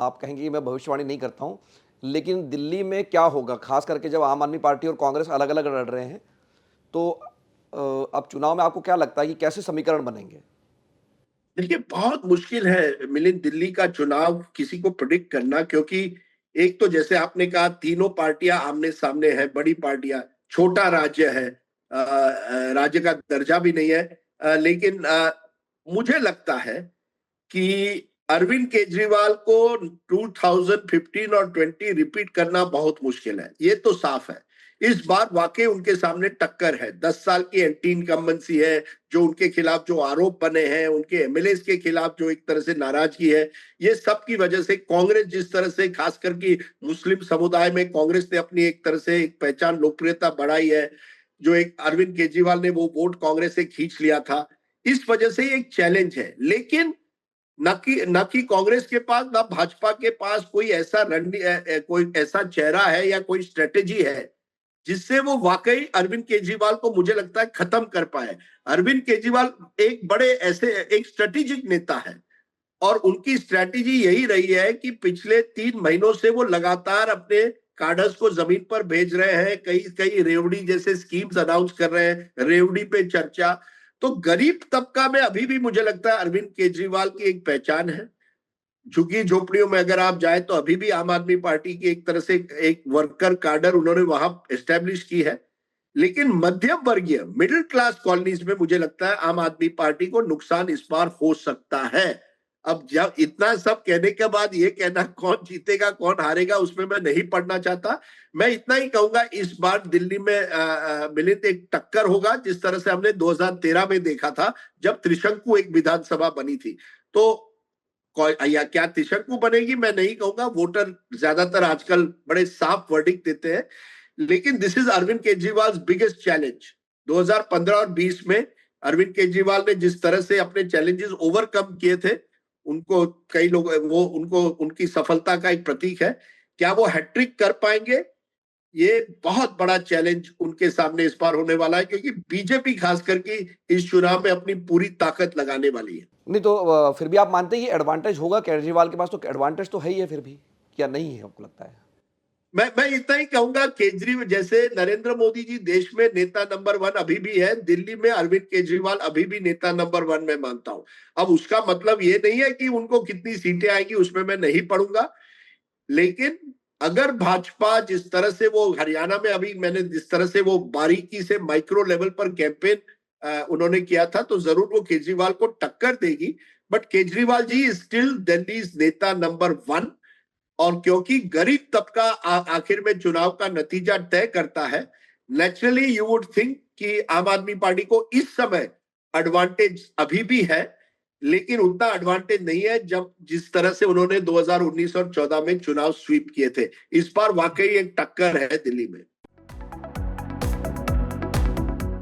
आप कहेंगे कि मैं भविष्यवाणी नहीं करता हूँ, लेकिन दिल्ली में क्या होगा? ख़ास करके जब आम आदमी पार्टी और कांग्रेस अलग-अलग लड़ रहे हैं, तो अब चुनाव में आपको क्या लगता है कि कैसे समीकरण बनेंगे? देखिए, बहुत मुश्किल है मिलिंद, दिल्ली का चुनाव किसी को प्रेडिक्ट करना, क्योंकि एक तो जैसे आपने कहा तीनों पार्टियां आमने सामने हैं, बड़ी पार्टियां, छोटा राज्य है, राज्य का दर्जा भी नहीं है, लेकिन मुझे लगता है कि अरविंद केजरीवाल को 2015 और 20 रिपीट करना बहुत मुश्किल है, ये तो साफ है। इस बार वाकई उनके सामने टक्कर है, 10 साल की एंटी इनकम्बेंसी है, जो उनके खिलाफ जो आरोप बने हैं, उनके एमएलए के खिलाफ जो एक तरह से नाराजगी है, ये सब की वजह से कांग्रेस जिस तरह से, खास करके मुस्लिम समुदाय में कांग्रेस ने अपनी एक तरह से एक पहचान, लोकप्रियता बढ़ाई है, जो एक अरविंद केजरीवाल ने वो वोट कांग्रेस से खींच लिया था, इस वजह से एक चैलेंज है। लेकिन न कि कांग्रेस के पास, ना भाजपा के पास कोई ऐसा कोई ऐसा चेहरा है या कोई स्ट्रेटेजी है जिससे वो वाकई अरविंद केजरीवाल को, मुझे लगता है, खत्म कर पाए। अरविंद केजरीवाल एक बड़े ऐसे एक स्ट्रेटेजिक नेता है, और उनकी स्ट्रेटेजी यही रही है कि पिछले 3 महीनों से वो लगातार अपने कार्डर्स को जमीन पर भेज रहे हैं, कई कई रेवड़ी जैसे स्कीम्स अनाउंस कर रहे हैं, रेवड़ी पे चर्चा। तो गरीब तबका में अभी भी मुझे लगता है अरविंद केजरीवाल की एक पहचान है। झुग्गी झोपड़ियों में अगर आप जाए तो अभी भी आम आदमी पार्टी की एक तरह से एक वर्कर कार्डर उन्होंने वहां एस्टेब्लिश की है। लेकिन मध्यम वर्गीय, मिडिल क्लास कॉलोनीज में मुझे लगता है आम आदमी पार्टी को नुकसान इस बार हो सकता है। अब जब इतना सब कहने के बाद ये कहना कौन जीतेगा कौन हारेगा उसमें मैं नहीं पढ़ना चाहता। मैं इतना ही कहूंगा, इस बार दिल्ली में मिलित एक टक्कर होगा, जिस तरह से हमने 2013 में देखा था जब त्रिशंकु एक विधानसभा बनी थी। तो या क्या त्रिशंकु बनेगी मैं नहीं कहूंगा, वोटर ज्यादातर आजकल बड़े साफ वर्डिक्ट देते हैं। लेकिन this is Arvind Kejriwal biggest challenge. 2015 और 20 में अरविंद केजरीवाल ने जिस तरह से अपने चैलेंजेस ओवरकम किए थे, उनको कई लोग वो उनको उनकी सफलता का एक प्रतीक है। क्या वो हैट्रिक कर पाएंगे? ये बहुत बड़ा चैलेंज उनके सामने इस बार होने वाला है, क्योंकि बीजेपी खास करके इस चुनाव में अपनी पूरी ताकत लगाने वाली है। नहीं तो फिर भी आप मानते हैं कि एडवांटेज होगा केजरीवाल के पास? तो एडवांटेज तो है ही है फिर भी, क्या नहीं है आपको लगता है? मैं इतना ही कहूंगा, केजरीवाल जैसे नरेंद्र मोदी जी देश में नेता नंबर 1 अभी भी है, दिल्ली में अरविंद केजरीवाल अभी भी नेता नंबर 1 में मानता हूं। अब उसका मतलब ये नहीं है कि उनको कितनी सीटें आएगी उसमें मैं नहीं पढ़ूंगा। लेकिन अगर भाजपा जिस तरह से वो हरियाणा में, अभी मैंने जिस तरह से वो बारीकी से माइक्रो लेवल पर कैंपेन उन्होंने किया था, तो जरूर वो केजरीवाल को टक्कर देगी। बट केजरीवाल जी स्टिल दिल्ली नेता नंबर 1। और क्योंकि गरीब तबका आखिर में चुनाव का नतीजा तय करता है, नेचुरली यू वुड थिंक कि आम आदमी पार्टी को इस समय एडवांटेज अभी भी है, लेकिन उतना एडवांटेज नहीं है जब जिस तरह से उन्होंने 2019 और 14 में चुनाव स्वीप किए थे। इस बार वाकई एक टक्कर है दिल्ली में।